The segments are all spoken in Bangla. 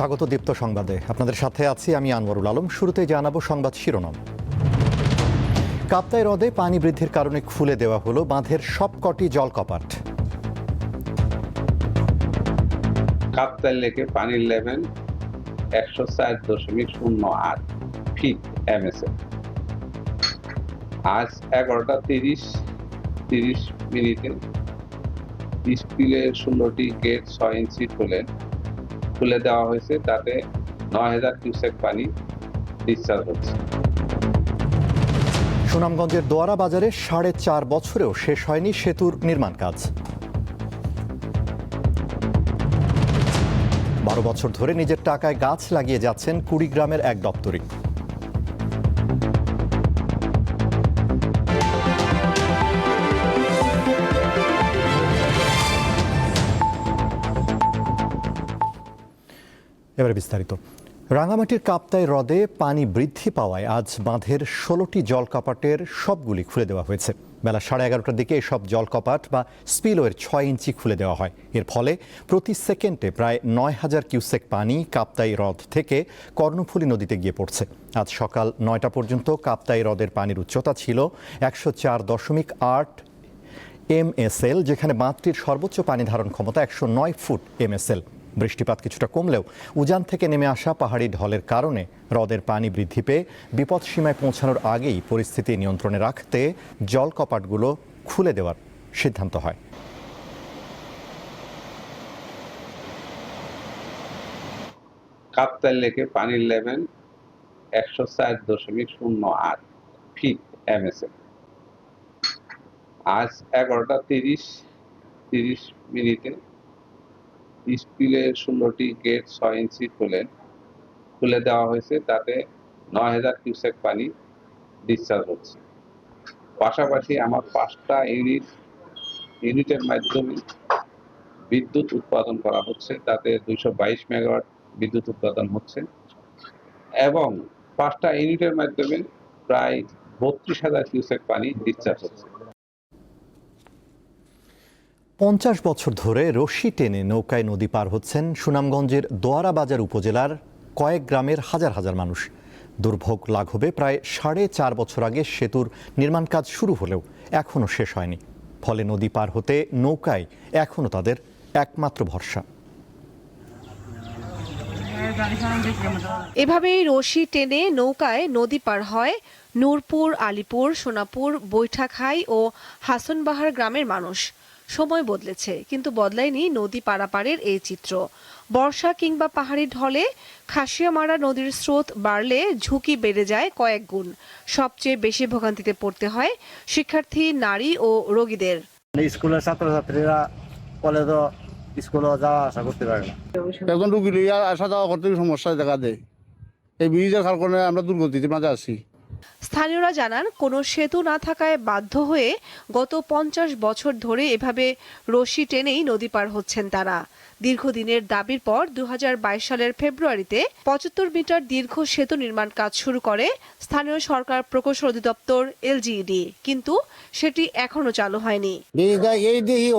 স্বাগত দীপ্ত সংবাদে। আপনাদের সাথে আছি আমি আনোয়ারুল আলম। শুরুতেই জানাবো সংবাদ শিরোনাম। কাপ্তাই হ্রদে পানি বৃদ্ধির কারণে খুলে দেওয়া হলো বাঁধের সবকটি জলকপাট। কাপ্তাই লেকে পানির লেভেল 104.08 ফিট এমএসএ। আজ 11টা 30 মিনিটে স্পিলের 16টি গেট 6 ইঞ্চি খুলে দেওয়া হয়েছে, তাতে 9000 কিউসেক পানি ডিসচার্জ হচ্ছে। সুনামগঞ্জের দোয়ারা বাজারে 4.5 বছরেও শেষ হয়নি সেতুর নির্মাণ কাজ। 12 বছর ধরে নিজের টাকায় গাছ লাগিয়ে যাচ্ছেন কুড়িগ্রামের এক দপ্তরি। এবারে বিস্তারিত। রাঙামাটির কাপ্তাই হ্রদে পানি বৃদ্ধি পাওয়ায় আজ বাঁধের 16টি জলকপাটের সবগুলি খুলে দেওয়া হয়েছে। বেলা 11:30টার দিকে এসব জলকপাট বা স্পিলওয়ের 6 ইঞ্চি খুলে দেওয়া হয়। এর ফলে প্রতি সেকেন্ডে প্রায় 9000 কিউসেক পানি কাপ্তাই হ্রদ থেকে কর্ণফুলী নদীতে গিয়ে পড়ছে। আজ সকাল 9টা পর্যন্ত কাপ্তাই হ্রদের পানির উচ্চতা ছিল 104.8 MSL, যেখানে বাঁধটির সর্বোচ্চ পানি ধারণ ক্ষমতা 109 ফুট MSL। বৃষ্টিপাত কিছুটা কমলেও উজান থেকে নেমে আসা পাহাড়ি ঢলের কারণে হ্রদের পানি বৃদ্ধি পেয়ে বিপদসীমায় পৌঁছানোর আগেই পরিস্থিতি নিয়ন্ত্রণে রাখতে জলকপাটগুলো খুলে দেওয়ার সিদ্ধান্ত হয়। কাপ্তাই লেকে পানির লেভেল 104.08 ফিট এমএসএ। আজ 11টা 30 মিনিটে স্পিলের 16টি গেট 6 ইঞ্চি খুলে দেওয়া হয়েছে, তাতে 9000 কিউসেক পানি ডিসচার্জ হচ্ছে। পাশাপাশি আমার 5টা ইউনিটের মাধ্যমে বিদ্যুৎ উৎপাদন করা হচ্ছে, তাতে 222 মেগাওয়াট বিদ্যুৎ উৎপাদন হচ্ছে এবং 5টা ইউনিটের মাধ্যমে প্রায় 32,000 কিউসেক পানি ডিসচার্জ হচ্ছে। 50 বছর ধরে রশি টেনে নৌকায় নদী পার হচ্ছেন সুনামগঞ্জের দোয়ারা বাজার উপজেলার কয়েক গ্রামের হাজার হাজার মানুষ। দুর্ভোগ লাঘবে প্রায় 4.5 বছর আগে সেতুর নির্মাণ কাজ শুরু হলেও এখনও শেষ হয়নি। ফলে নদী পার হতে নৌকায় এখনও তাদের একমাত্র ভরসা। এভাবেই রশি টেনে নৌকায় নদী পার হয় নূরপুর, আলীপুর, সোনাপুর, বৈঠাখাই ও হাসনবাহার গ্রামের মানুষ। সময় বদলেছে, কিন্তু বদলায়নি নদী পারাপারের এই চিত্র। বর্ষা কিংবা পাহাড়ি ঢলে খাসিয়ামারা নদীর স্রোত বাড়লে ঝুঁকি বেড়ে যায় কয়েক গুণ। সবচেয়ে বেশি ভোগান্তিতে পড়তে হয় শিক্ষার্থী, নারী ও রোগীদের। স্কুলের ছাত্রছাত্রীরা কলেজে স্কুলে যাওয়া আসা করতে পারে না। এখন রুগী লইয়া আসা যাওয়া করতে সমস্যা দেখা দেয়। এই ব্রিজের কারণে আমরা দুর্গতির মাঝে আছি। স্থানীয়রা জানান, কোনো সেতু না থাকায় বাধ্য হয়ে গত 50 বছর ধরে এভাবে রশি টেনেই নদী পার হচ্ছেন তারা। দীর্ঘদিনের দাবির পর 2022 সালের ফেব্রুয়ারিতে 75 মিটার দীর্ঘ সেতু নির্মাণ কাজ শুরু করে স্থানীয় সরকার প্রকৌশল অধিদপ্তর LGED, কিন্তু সেটি এখনো চালু হয়নি। ব্রিজটা এই দিকে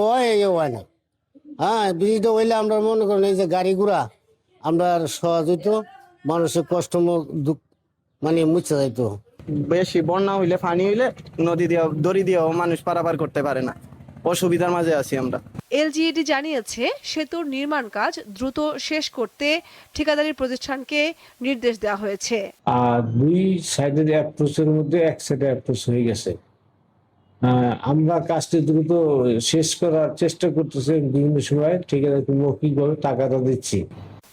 হয় না। হ্যাঁ, ব্রিজটা হইলে আমরা মনে করেন এই যে গাড়ি ঘোড়া আমরা সহজ হইতো, মানুষের কষ্ট মানে মুছে যাইতো। বেশি বন্যা হইলে, পানি হইলে নদী দিয়ে দড়ি দিয়েও মানুষ পারাপার করতে পারে না। অসুবিধার মাঝে আছি আমরা। LGED জানিয়েছে, সেতুর নির্মাণ কাজ দ্রুত শেষ করতে ঠিকাদারি প্রতিষ্ঠানকে নির্দেশ দেওয়া হয়েছে। আর দুই সাইডের অ্যাপ্রোচের মধ্যে এক সাইডে অ্যাপ্রোচ হয়ে গেছে। আমরা কাজটি দ্রুত শেষ করার চেষ্টা করতেছি। বিভিন্ন সময় ঠিকাদারকে মৌখিকভাবে টাকাটা দিচ্ছি।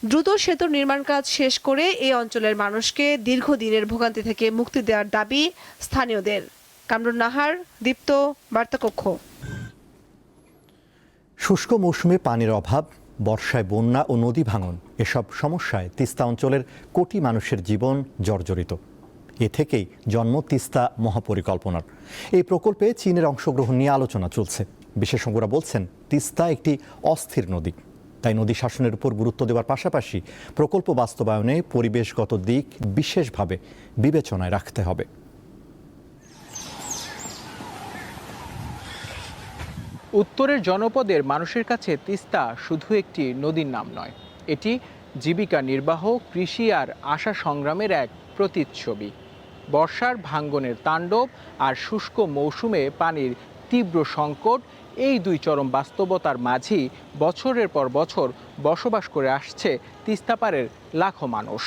দ্রুত সেতুর নির্মাণ কাজ শেষ করে এই অঞ্চলের মানুষকে দীর্ঘদিনের ভোগান্তি থেকে মুক্তি দেওয়ার দাবি স্থানীয়দের। কামরুন নাহার, দীপ্ত, বার্তাকক্ষ। শুষ্ক মৌসুমে পানির অভাব, বর্ষায় বন্যা ও নদী ভাঙন, এসব সমস্যায় তিস্তা অঞ্চলের কোটি মানুষের জীবন জর্জরিত। এ থেকেই জন্ম তিস্তা মহাপরিকল্পনার। এই প্রকল্পে চীনের অংশগ্রহণ নিয়ে আলোচনা চলছে। বিশেষজ্ঞরা বলছেন, তিস্তা একটি অস্থির নদী, তাই নদী শাসনের উপর গুরুত্ব দেওয়ার পাশাপাশি প্রকল্প বাস্তবায়নে পরিবেশগত দিক বিশেষভাবে বিবেচনায় রাখতে হবে। উত্তরের জনপদের মানুষের কাছে তিস্তা শুধু একটি নদীর নাম নয়, এটি জীবিকা নির্বাহ, কৃষি আর আশা সংগ্রামের এক প্রতিচ্ছবি। বর্ষার ভাঙ্গনের তাণ্ডব আর শুষ্ক মৌসুমে পানির তীব্র সংকট, এই দুই চরম বাস্তবতার মাঝেই বছরের পর বছর বসবাস করে আসছে তিস্তাপাড়ের লাখো মানুষ।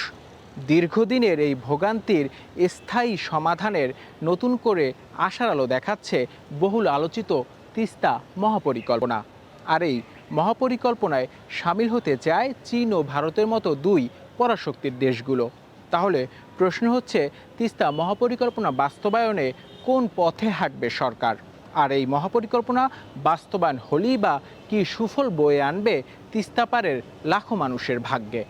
দীর্ঘদিনের এই ভোগান্তির স্থায়ী সমাধানের নতুন করে আশার আলো দেখাচ্ছে বহুল আলোচিত তিস্তা মহাপরিকল্পনা। আর এই মহাপরিকল্পনায় সামিল হতে চায় চীন ও ভারতের মতো দুই পরাশক্তির দেশগুলো। তাহলে প্রশ্ন হচ্ছে, তিস্তা মহাপরিকল্পনা বাস্তবায়নে কোন পথে হাঁটবে সরকার? আর এই মহাপরিকল্পনা বাস্তবায়ন হলেই বা কি সুফল বয়ে আনবে তিস্তাপাড়ের লাখো মানুষের ভাগ্যে?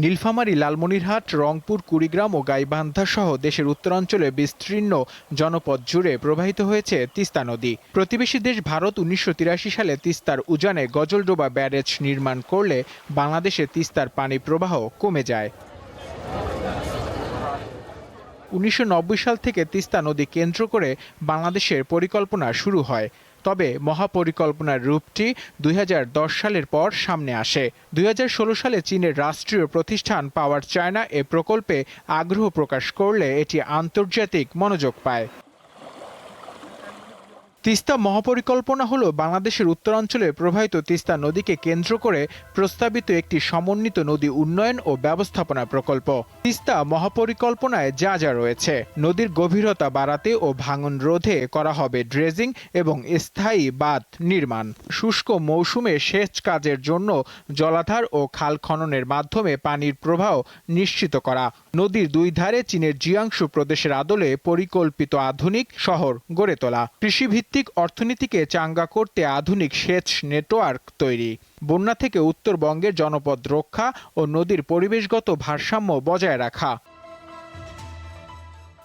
নীলফামারী, লালমনিরহাট, রংপুর, কুড়িগ্রাম ও গাইবান্ধা সহ দেশের উত্তরাঞ্চলে বিস্তীর্ণ জনপদ জুড়ে প্রবাহিত হয়েছে তিস্তা নদী। প্রতিবেশী দেশ ভারত 1983 সালে তিস্তার উজানে গজলডোবা ব্যারেজ নির্মাণ করলে বাংলাদেশে তিস্তার পানি প্রবাহ কমে যায়। 1990 সাল থেকে তিস্তা নদী কেন্দ্র করে বাংলাদেশের পরিকল্পনা শুরু হয়। তবে মহাপরিকল্পনার রূপটি 2010 সালের পর সামনে আসে। 2016 সালে চীনের রাষ্ট্রীয় প্রতিষ্ঠান পাওয়ার চায়না এ প্রকল্পে আগ্রহ প্রকাশ করলে এটি আন্তর্জাতিক মনোযোগ পায়। তিস্তা মহাপরিকল্পনা হলো বাংলাদেশের উত্তরাঞ্চলে প্রবাহিত তিস্তা নদীকে কেন্দ্র করে প্রস্তাবিত একটি সমন্বিত নদী উন্নয়ন ও ব্যবস্থাপনা প্রকল্প। তিস্তা মহাপরিকল্পনায় যা যা রয়েছে: নদীর গভীরতা বাড়াতে ও ভাঙন রোধে করা হবে ড্রেজিং এবং স্থায়ী বাঁধ নির্মাণ। শুষ্ক মৌসুমে সেচ কাজের জন্য জলাধার ও খাল খননের মাধ্যমে পানির প্রবাহ নিশ্চিত করা। নদীর দুই ধারে চীনের জিয়াংশু প্রদেশের আদলে পরিকল্পিত আধুনিক শহর গড়ে তোলা। কৃষিভিত্তিক অর্থনীতিকে চাঙ্গা করতে আধুনিক সেচ নেটওয়ার্ক তৈরি। বন্যা থেকে উত্তরবঙ্গের জনপদ রক্ষা ও নদীর পরিবেশগত ভারসাম্য বজায় রাখা।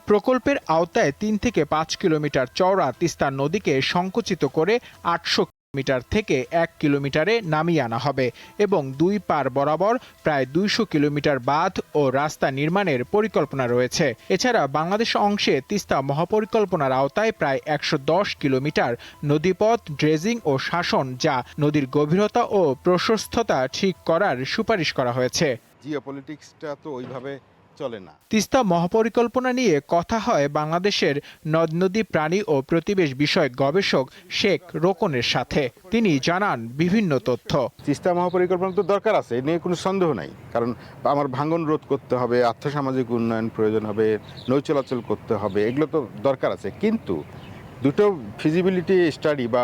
প্রকল্পের আওতায় 3 থেকে 5 কিলোমিটার চওড়া তিস্তা নদীকে সংকুচিত করে 800 মিটার থেকে 1 কিলোমিটারে নামিয়ে আনা হবে এবং দুই পার বরাবর প্রায় 200 কিলোমিটার বাঁধ ও রাস্তা নির্মাণের পরিকল্পনা রয়েছে। এছাড়া বাংলাদেশ অংশে তিস্তা মহাপরিকল্পনার আওতায় প্রায় 110 কিলোমিটার নদীপথ ড্রেজিং ও শাসন, যা নদীর গভীরতা ও প্রশস্ততা ঠিক করার সুপারিশ করা হয়েছে। জিওপলিটিক্সটা তো ওইভাবে চলে না। তিস্তা মহাপরিকল্পনা নিয়ে কথা হয় বাংলাদেশের নদ নদী, প্রাণী ও প্রতিবেশ বিষয়ক গবেষক শেখ রোকনের সাথে। তিনি জানান বিভিন্ন তথ্য। তিস্তা মহাপরিকল্পনা তো দরকার আছে, এ নিয়ে কোনো সন্দেহ নাই। কারণ আমার ভাঙন রোধ করতে হবে, আর্থসামাজিক উন্নয়ন প্রয়োজন হবে, নৌ চলাচল করতে হবে, এগুলো তো দরকার আছে। কিন্তু দুটো ফিজিবিলিটি স্টাডি বা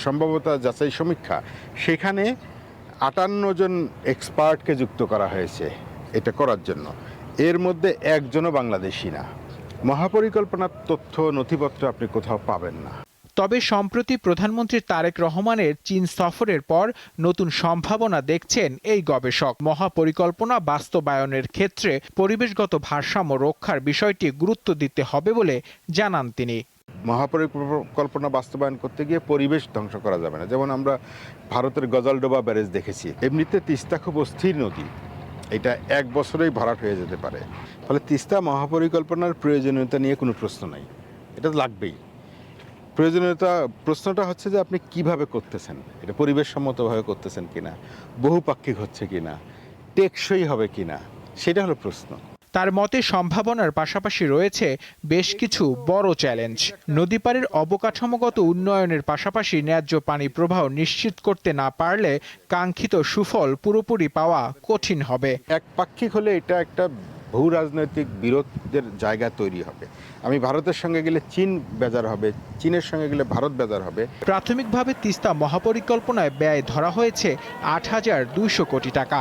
সম্ভাব্যতা যাচাই সমীক্ষা, সেখানে 58 জন এক্সপার্টকে যুক্ত করা হয়েছে এটা করার জন্য। এর মধ্যে একজনও বাংলাদেশি না। মহাপরিকল্পনার তথ্য নথিপত্র আপনি কোথাও পাবেন না। তবে সম্প্রতি প্রধানমন্ত্রী তারেক রহমানের চীন সফরের পর নতুন সম্ভাবনা দেখছেন এই গবেষক। মহাপরিকল্পনা বাস্তবায়নের ক্ষেত্রে পরিবেশগত ভারসাম্য রক্ষার বিষয়টি গুরুত্ব দিতে হবে বলে জানান তিনি। মহাপরিকল্পনা বাস্তবায়ন করতে গিয়ে পরিবেশ ধ্বংস করা যাবে না। যেমন আমরা ভারতের গজলডোবা ব্যারেজ দেখেছি। এমনিতে তিস্তা খুব অস্থির নদী, এটা 1 বছরেই ভরাট হয়ে যেতে পারে। ফলে তিস্তা মহাপরিকল্পনার প্রয়োজনীয়তা নিয়ে কোনো প্রশ্ন নাই, এটা লাগবেই। প্রশ্নটা হচ্ছে যে আপনি কিভাবে করতেছেন, এটা পরিবেশ সম্মতভাবে করতেছেন কিনা, বহুপাক্ষিক হচ্ছে কিনা, টেকসই হবে কিনা, সেটা হলো প্রশ্ন। তার মতে সম্ভাবনার পাশাপাশি রয়েছে বেশ কিছু বড় চ্যালেঞ্জ। নদীপাড়ের অবকাঠামোগত উন্নয়নের পাশাপাশি ন্যায্য পানি প্রবাহ নিশ্চিত করতে না পারলে কাঙ্ক্ষিত সুফল পুরোপুরি পাওয়া কঠিন হবে। একপাক্ষিক হলে এটা একটা ভূ রাজনৈতিক বিরোধের জায়গা তৈরি হবে। আমি ভারতের সঙ্গে গেলে চীন বেজার হবে, চীনের সঙ্গে গেলে ভারত বেজার হবে। প্রাথমিকভাবে তিস্তা মহাপরিকল্পনায় ব্যয় ধরা হয়েছে 8,200 কোটি টাকা।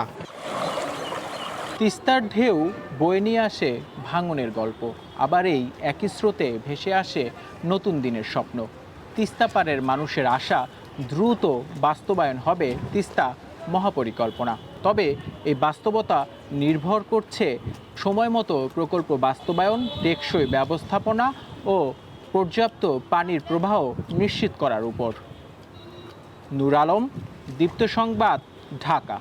তিস্তার ঢেউ বয়ে নিয়ে আসে ভাঙনের গল্প, আবার এই একই স্রোতে ভেসে আসে নতুন দিনের স্বপ্ন। তিস্তা পাড়ের মানুষের আশা দ্রুত বাস্তবায়ন হবে তিস্তা মহাপরিকল্পনা। তবে এই বাস্তবতা নির্ভর করছে সময়মতো প্রকল্প বাস্তবায়ন, টেকসই ব্যবস্থাপনা ও পর্যাপ্ত পানির প্রবাহ নিশ্চিত করার উপর। নূর আলম, দীপ্ত সংবাদ, ঢাকা।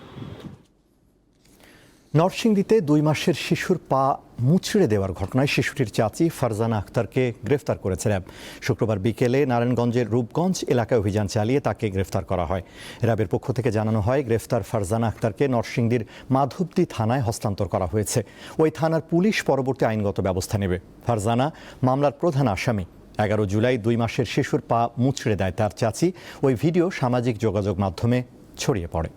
নরসিংদীতে 2 মাসের শিশুর পা মুচড়ে দেওয়ার ঘটনায় শিশুটির চাচি ফারজানা আক্তারকে গ্রেফতার করেছে র্যাব। শুক্রবার বিকেলে নারায়ণগঞ্জের রূপগঞ্জ এলাকায় অভিযান চালিয়ে তাকে গ্রেফতার করা হয়। র্যাবের পক্ষ থেকে জানানো হয়, গ্রেফতার ফারজানা আক্তারকে নরসিংদীর মাধবদী থানায় হস্তান্তর করা হয়েছে। ওই থানার পুলিশ পরবর্তী আইনগত ব্যবস্থা নেবে। ফারজানা মামলার প্রধান আসামি। 11 জুলাই 2 মাসের শিশুর পা মুচড়ে দেয় তার চাচি। ওই ভিডিও সামাজিক যোগাযোগ মাধ্যমে ছড়িয়ে পড়ে।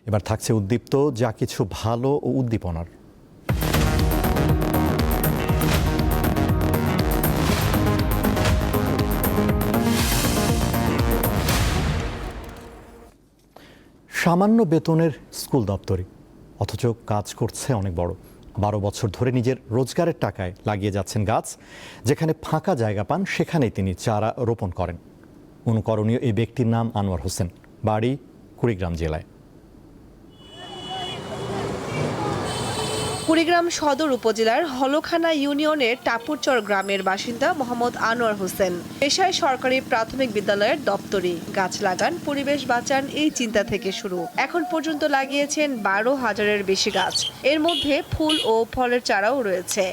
এবার থাকছে উদ্দীপ্ত যা কিছু ভালো ও উদ্দীপনার। সামান্য বেতনের স্কুল দপ্তরে, অথচ কাজ করছে অনেক বড়। 12 বছর ধরে নিজের রোজগারের টাকায় লাগিয়ে যাচ্ছেন গাছ। যেখানে ফাঁকা জায়গা পান সেখানেই তিনি চারা রোপণ করেন। অনুকরণীয় এই ব্যক্তির নাম আনোয়ার হোসেন, বাড়ি কুড়িগ্রাম জেলায়। কুড়িগ্রাম সদর উপজেলার হলখানা ইউনিয়নের টাপুরচর গ্রামের বাসিন্দা মোহাম্মদ আনোয়ার হোসেন। পেশায় সরকারি প্রাথমিক বিদ্যালয়ের দপ্তরি। গাছ লাগান, পরিবেশ বাঁচান, এই চিন্তা থেকে শুরু। এখন পর্যন্ত লাগিয়েছেন 12,000-এর বেশি গাছ। এর মধ্যে ফুল ও ফলের চারাও রয়েছে।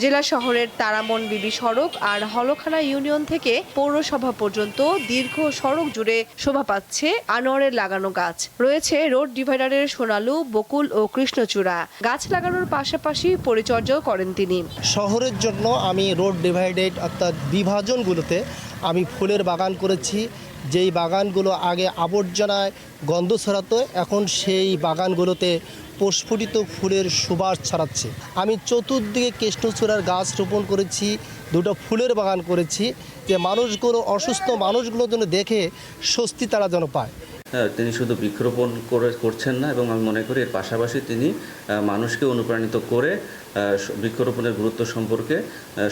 জেলা শহরের তারামন বিবি সড়ক আর হলখানা ইউনিয়ন থেকে পৌরসভা পর্যন্ত দীর্ঘ সড়ক জুড়ে শোভা পাচ্ছে আনোয়ারের লাগানো গাছ। রয়েছে রোড ডিভাইডারের সোনালু, বকুল ও কৃষ্ণচূড়া। গাছ লাগানোর পাশাপাশি পরিচর্যাও করেন তিনি। শহরের জন্য আমি রোড ডিভাইডেড অর্থাৎ বিভাজনগুলোতে আমি ফুলের বাগান করেছি। যেই বাগানগুলো আগে আবর্জনায় গন্ধ ছড়াতো, এখন সেই বাগানগুলোতে প্রস্ফুটিত ফুলের সুবাস ছড়াচ্ছে। আমি চতুর্দিকে কৃষ্ণচূড়ার গাছ রোপণ করেছি, 2টা ফুলের বাগান করেছি, যে মানুষগুলো, অসুস্থ মানুষগুলো যেন দেখে স্বস্তি তারা যেন পায়। তিনি শুধু বৃক্ষরোপণ করছেন না, এবং আমি মনে করি এর পাশাপাশি তিনি মানুষকে অনুপ্রাণিত করে বৃক্ষরোপণের গুরুত্ব সম্পর্কে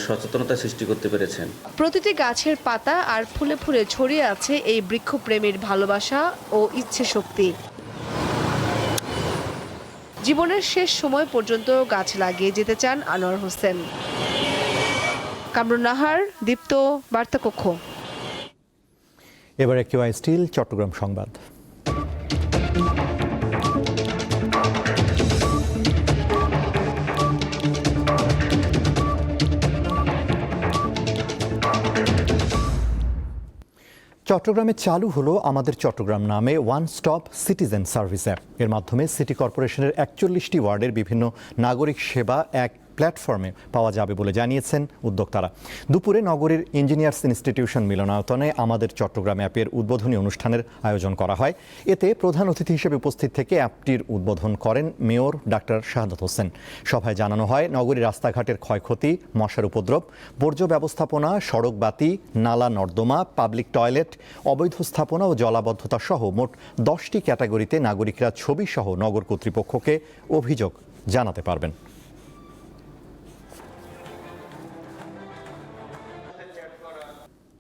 সচেতনতা সৃষ্টি করতে পেরেছেন। প্রতিটি গাছের পাতা আর ফুলে ফুলে ছড়িয়ে আছে এই বৃক্ষপ্রেমীর ভালোবাসা ও ইচ্ছে শক্তি। জীবনের শেষ সময় পর্যন্ত গাছ লাগিয়ে যেতে চান আনোয়ার হোসেন। কামরুন নাহার, দীপ্ত, বার্তাকক্ষ। এবারে QI স্টিল চট্টগ্রাম সংবাদ। চট্টগ্রামে চালু হলো আমাদের চট্টগ্রাম নামে one stop citizen service app. এর মাধ্যমে সিটি কর্পোরেশনের 41টি ওয়ার্ডের বিভিন্ন নাগরিক সেবা এক প্ল্যাটফর্মে পাওয়া যাবে বলে জানিয়েছেন উদ্যোক্তারা। দুপুরে নগরীর ইঞ্জিনিয়ার্স ইনস্টিটিউশন মিলনায়তনে আমাদের চট্টগ্রাম অ্যাপের উদ্বোধনী অনুষ্ঠানের আয়োজন করা হয়। এতে প্রধান অতিথি হিসেবে উপস্থিত থেকে অ্যাপটির উদ্বোধন করেন মেয়র ডাক্তার শাহাদাত হোসেন। সভায় জানানো হয়, নগরীর রাস্তাঘাটের ক্ষয়ক্ষতি, মশার উপদ্রব, বর্জ্য ব্যবস্থাপনা, সড়ক বাতি, নালা নর্দমা, পাবলিক টয়লেট, অবৈধ স্থাপনা ও জলাবদ্ধতা সহ মোট 10টি ক্যাটাগরিতে নাগরিকরা ছবি সহ নগর কর্তৃপক্ষকে অভিযোগ জানাতে পারবেন।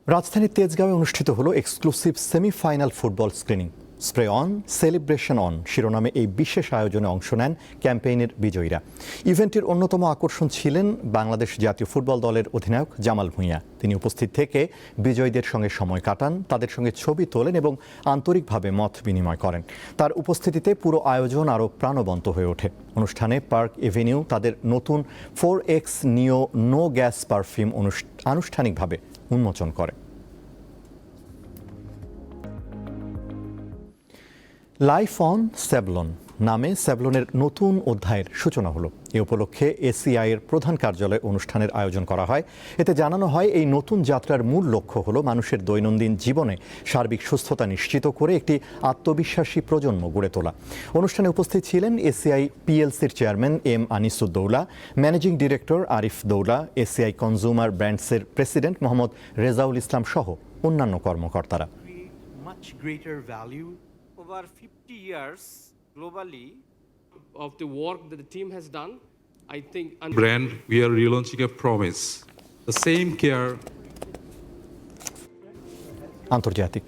রাজধানীর তেজগাঁওয়ে অনুষ্ঠিত হলো exclusive semifinal football screening. Spray on, celebration on শিরোনামে এই বিশেষ আয়োজনে অংশ নেন ক্যাম্পেইনের বিজয়ীরা। ইভেন্টের অন্যতম আকর্ষণ ছিলেন বাংলাদেশ জাতীয় ফুটবল দলের অধিনায়ক জামাল ভুঁইয়া। তিনি উপস্থিত থেকে বিজয়ীদের সঙ্গে সময় কাটান, তাদের সঙ্গে ছবি তোলেন এবং আন্তরিকভাবে মত বিনিময় করেন। তার উপস্থিতিতে পুরো আয়োজন আরও প্রাণবন্ত হয়ে ওঠে। অনুষ্ঠানে পার্ক এভিনিউ তাদের নতুন 4X নিও নো গ্যাস পারফিউম আনুষ্ঠানিকভাবে উন্মোচন করে। লাইফ অন স্যাভলন নামে স্যাভলনের নতুন অধ্যায়ের সূচনা হলো। এ উপলক্ষে ACI এর প্রধান কার্যালয়ে অনুষ্ঠানের আয়োজন করা হয়। এতে জানানো হয়, এই নতুন যাত্রার মূল লক্ষ্য হলো মানুষের দৈনন্দিন জীবনে সার্বিক সুস্থতা নিশ্চিত করে একটি আত্মবিশ্বাসী প্রজন্ম গড়ে তোলা। অনুষ্ঠানে উপস্থিত ছিলেন ACI PLCর chairman M Anisuddaula, managing director Arif Daula, ACI consumer ব্র্যান্ডসের প্রেসিডেন্ট মোহাম্মদ রেজাউল ইসলাম সহ অন্যান্য কর্মকর্তারা। Over 50 years globally of the work that the team has done, I think. Brand, we are relaunching a promise. The same care. আন্তর্জাতিক।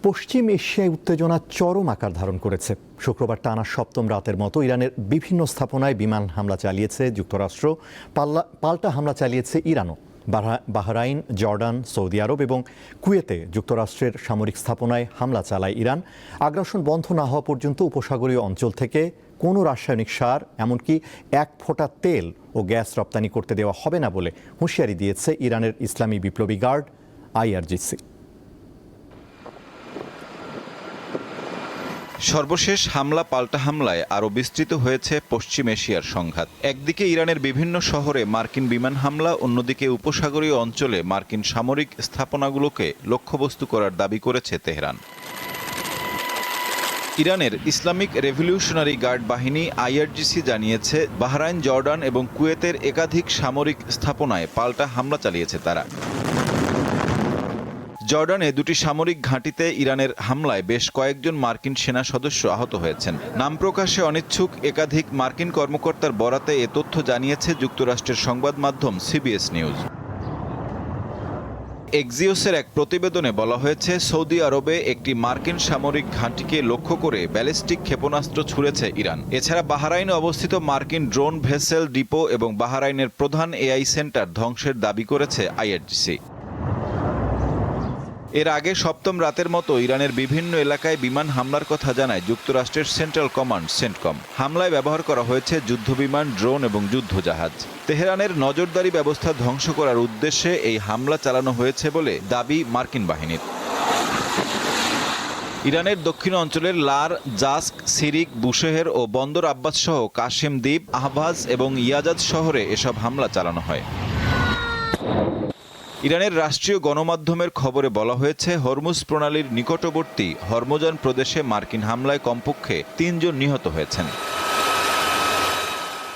পশ্চিম এশিয়ায় উত্তেজনা চরম আকার ধারণ করেছে। শুক্রবার টানা 7ম রাতের মতো ইরানের বিভিন্ন স্থাপনায় বিমান হামলা চালিয়েছে যুক্তরাষ্ট্র, পাল্টা হামলা চালিয়েছে ইরানও। বাহরাইন, জর্ডান, সৌদি আরব এবং কুয়েতে যুক্তরাষ্ট্রের সামরিক স্থাপনায় হামলা চালায় ইরান। আগ্রাসন বন্ধ না হওয়া পর্যন্ত উপসাগরীয় অঞ্চল থেকে কোনো রাসায়নিক সার, এমনকি 1 ফোঁটা তেল ও গ্যাস রপ্তানি করতে দেওয়া হবে না বলে হুঁশিয়ারি দিয়েছে ইরানের ইসলামী বিপ্লবী গার্ড IRGC। সর্বশেষ হামলা পাল্টা হামলায় আরও বিস্তৃত হয়েছে পশ্চিম এশিয়ার সংঘাত। একদিকে ইরানের বিভিন্ন শহরে মার্কিন বিমান হামলা, অন্যদিকে উপসাগরীয় অঞ্চলে মার্কিন সামরিক স্থাপনাগুলোকে লক্ষ্যবস্তু করার দাবি করেছে তেহরান। ইরানের ইসলামিক রেভলিউশনারি গার্ড বাহিনী IRGC জানিয়েছে, বাহরাইন, জর্ডান এবং কুয়েতের একাধিক সামরিক স্থাপনায় পাল্টা হামলা চালিয়েছে তারা। জর্ডানে 2টি সামরিক ঘাঁটিতে ইরানের হামলায় বেশ কয়েকজন মার্কিন সেনা সদস্য আহত হয়েছেন। নাম প্রকাশে অনিচ্ছুক একাধিক মার্কিন কর্মকর্তার বরাতে এ তথ্য জানিয়েছে যুক্তরাষ্ট্রের সংবাদ মাধ্যম CBS নিউজ। এক্সিওসের এক প্রতিবেদনে বলা হয়েছে, সৌদি আরবে একটি মার্কিন সামরিক ঘাঁটিকে লক্ষ্য করে ব্যালিস্টিক ক্ষেপণাস্ত্র ছুড়েছে ইরান। এছাড়া বাহরাইনে অবস্থিত মার্কিন ড্রোন ভেসেল ডিপো এবং বাহরাইনের প্রধান AI সেন্টার ধ্বংসের দাবি করেছে IRGC। এর আগে সপ্তম রাতের মতো ইরানের বিভিন্ন এলাকায় বিমান হামলার কথা জানায় যুক্তরাষ্ট্রের সেন্ট্রাল কমান্ড সেন্টকম। হামলায় ব্যবহার করা হয়েছে যুদ্ধবিমান, ড্রোন এবং যুদ্ধজাহাজ। তেহরানের নজরদারি ব্যবস্থা ধ্বংস করার উদ্দেশ্যে এই হামলা চালানো হয়েছে বলে দাবি মার্কিন বাহিনীর। ইরানের দক্ষিণ অঞ্চলের লার, জাস্ক, সিরিক, বুশেহের ও বন্দর আব্বাস সহ কাশেম দ্বীপ, আহবাজ এবং ইয়াজাদ শহরে এসব হামলা চালানো হয়। ইরানের রাষ্ট্রীয় গণমাধ্যমের খবরে বলা হয়েছে, হরমুজ প্রণালীর নিকটবর্তী হরমোজান প্রদেশে মার্কিন হামলায় কমপক্ষে 3 জন নিহত হয়েছেন।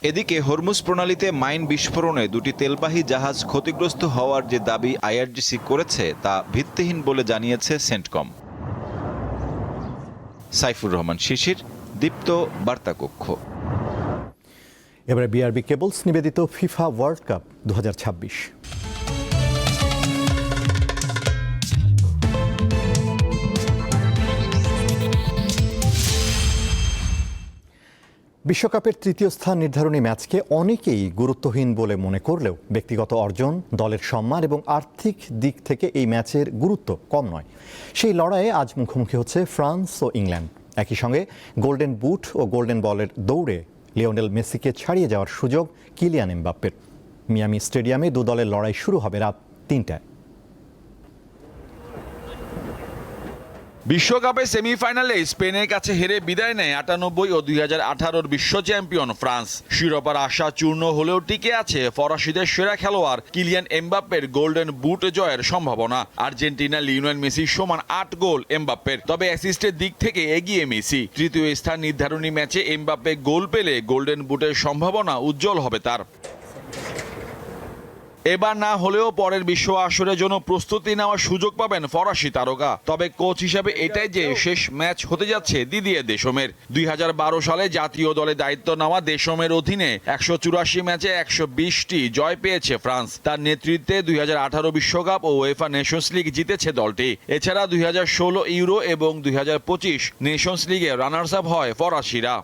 এদিকে হরমুজ প্রণালীতে মাইন বিস্ফোরণে 2টি তেলবাহী জাহাজ ক্ষতিগ্রস্ত হওয়ার যে দাবি IRGC করেছে তা ভিত্তিহীন বলে জানিয়েছে সেন্টকম। সাইফুর রহমান শিশির, দীপ্ত বার্তা কক্ষ। এবারে BRB কেবলস নিবেদিত ফিফা ওয়ার্ল্ড কাপ 2026। বিশ্বকাপের 3য় স্থান নির্ধারণী ম্যাচকে অনেকেই গুরুত্বহীন বলে মনে করলেও ব্যক্তিগত অর্জন, দলের সম্মান এবং আর্থিক দিক থেকে এই ম্যাচের গুরুত্ব কম নয়। সেই লড়াইয়ে আজ মুখোমুখি হচ্ছে ফ্রান্স ও ইংল্যান্ড। একই সঙ্গে গোল্ডেন বুট ও গোল্ডেন বলের দৌড়ে লিওনেল মেসিকে ছাড়িয়ে যাওয়ার সুযোগ কিলিয়ান এমবাপ্পের। মিয়ামি স্টেডিয়ামে 2 দলের লড়াই শুরু হবে রাত 3টায়। বিশ্বকাপে সেমিফাইনালে স্পেনের কাছে হেরে বিদায় নেয় 98 ও 2018 বিশ্ব চ্যাম্পিয়ন ফ্রান্স। শিরোপার আশা চূর্ণ হলেও টিকে আছে ফরাসিদের সেরা খেলোয়াড় কিলিয়ান এমবাপ্পের গোল্ডেন বুট জয়ের সম্ভাবনা। আর্জেন্টিনা লিওনেল মেসির সমান 8 গোল এমবাপ্পের, তবে অ্যাসিস্টের দিক থেকে এগিয়ে মেসি। 3য় স্থান নির্ধারণী ম্যাচে এমবাপ্পে গোল পেলে গোল্ডেন বুটের সম্ভাবনা উজ্জ্বল হবে তার। এবার না হলেও পরের বিশ্ব আসরের জন্য প্রস্তুতি নেওয়ার সুযোগ পাবেন ফরাসি তারকা। তবে কোচ হিসেবে এটাই যে শেষ ম্যাচ হতে যাচ্ছে দিদিয়ে দেশমের। 2012 সালে জাতীয় দলে দায়িত্ব নেওয়া দেশমের অধীনে 184 ম্যাচে 120টি জয় পেয়েছে ফ্রান্স। তার নেতৃত্বে 2018 বিশ্বকাপ ও UEFA নেশনস লিগ জিতেছে দলটি। এছাড়া 2016 ইউরো এবং 2025 নেশনস লিগে রানার্স আপ হয় ফরাসিরা।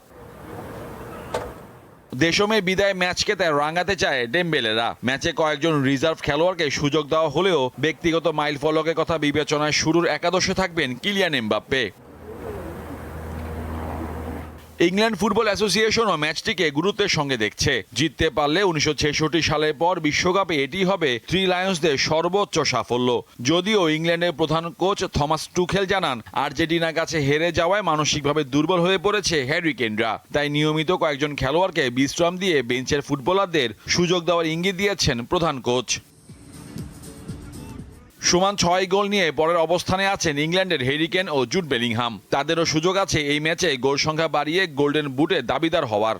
দেশমে বিদায় ম্যাচকে তাই রাঙাতে চায় ডেম্বেলেরা। ম্যাচে কয়েকজন রিজার্ভ খেলোয়াড়কে সুযোগ দেওয়া হলেও ব্যক্তিগত মাইল ফলকের কথা বিবেচনায় শুরুর একাদশে থাকবেন কিলিয়ান এমবাপ্পে। ইংল্যান্ড ফুটবল অ্যাসোসিয়েশনও ম্যাচটিকে গুরুত্বের সঙ্গে দেখছে। জিততে পারলে 1966 সালের পর বিশ্বকাপে এটি হবে থ্রি লায়ন্সদের সর্বোচ্চ সাফল্য। যদিও ইংল্যান্ডের প্রধান কোচ থমাস টুখেল জানান, আর্জেন্টিনার কাছে হেরে যাওয়ায় মানসিকভাবে দুর্বল হয়ে পড়েছে হ্যারি কেনরা। তাই নিয়মিত কয়েকজন খেলোয়াড়কে বিশ্রাম দিয়ে বেঞ্চের ফুটবলারদের সুযোগ দেওয়ার ইঙ্গিত দিয়েছেন প্রধান কোচ। সমান 6 গোল নিয়ে পরের অবস্থানে আছেন ইংল্যান্ডের হ্যারি কেন ও জুড বেলিংহাম। তাদেরও সুযোগ আছে এই ম্যাচে গোল সংখ্যা বাড়িয়ে গোল্ডেন বুটে দাবিদার হওয়ার।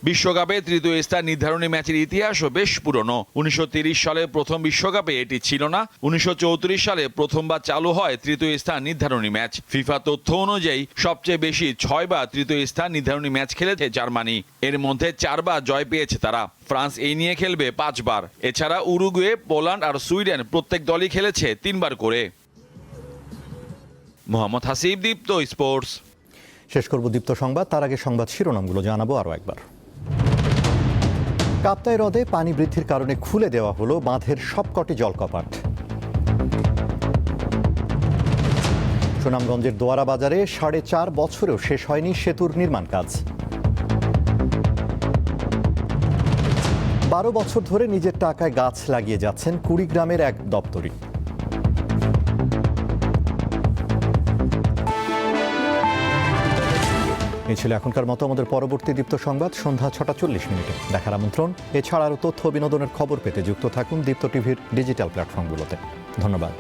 বিশ্বকাপে 3য় স্থান নির্ধারণী ম্যাচের ইতিহাসও বেশ পুরনো। 1930 সালে প্রথম বিশ্বকাপে এটি ছিল না। 1934 সালে প্রথমবার চালু হয় 3য় স্থান নির্ধারণী ম্যাচ। ফিফা তথ্য অনুযায়ী সবচেয়ে বেশি 6 বার 3য় স্থান নির্ধারণী ম্যাচ খেলেছে জার্মানি। এর মধ্যে 4 বার জয় পেয়েছে তারা। ফ্রান্স এই নিয়ে খেলবে 5 বার। এছাড়া উরুগুয়ে, পোল্যান্ড আর সুইডেন প্রত্যেক দলই খেলেছে 3 বার করে। মোহাম্মদ হাসিব, দীপ্ত স্পোর্টস। শেষ করব দীপ্ত সংবাদ, তার আগে সংবাদ শিরোনামগুলো জানাবো আরও একবার। কাপ্তাই হ্রদে পানি বৃদ্ধির কারণে খুলে দেওয়া হলো বাঁধের সবকটি জলকপাট। সুনামগঞ্জের দোয়ারা বাজারে 4.5 বছরেও শেষ হয়নি সেতুর নির্মাণ কাজ। 12 বছর ধরে নিজের টাকায় গাছ লাগিয়ে যাচ্ছেন কুড়িগ্রামের এক দপ্তরি। এই ছিল এখনকার মতো। আমাদের পরবর্তী দীপ্ত সংবাদ সন্ধ্যা 6:40 দেখার আমন্ত্রণ। এছাড়া আরও তথ্য বিনোদনের খবর পেতে যুক্ত থাকুন দীপ্ত টিভির ডিজিটাল প্ল্যাটফর্মগুলোতে। ধন্যবাদ।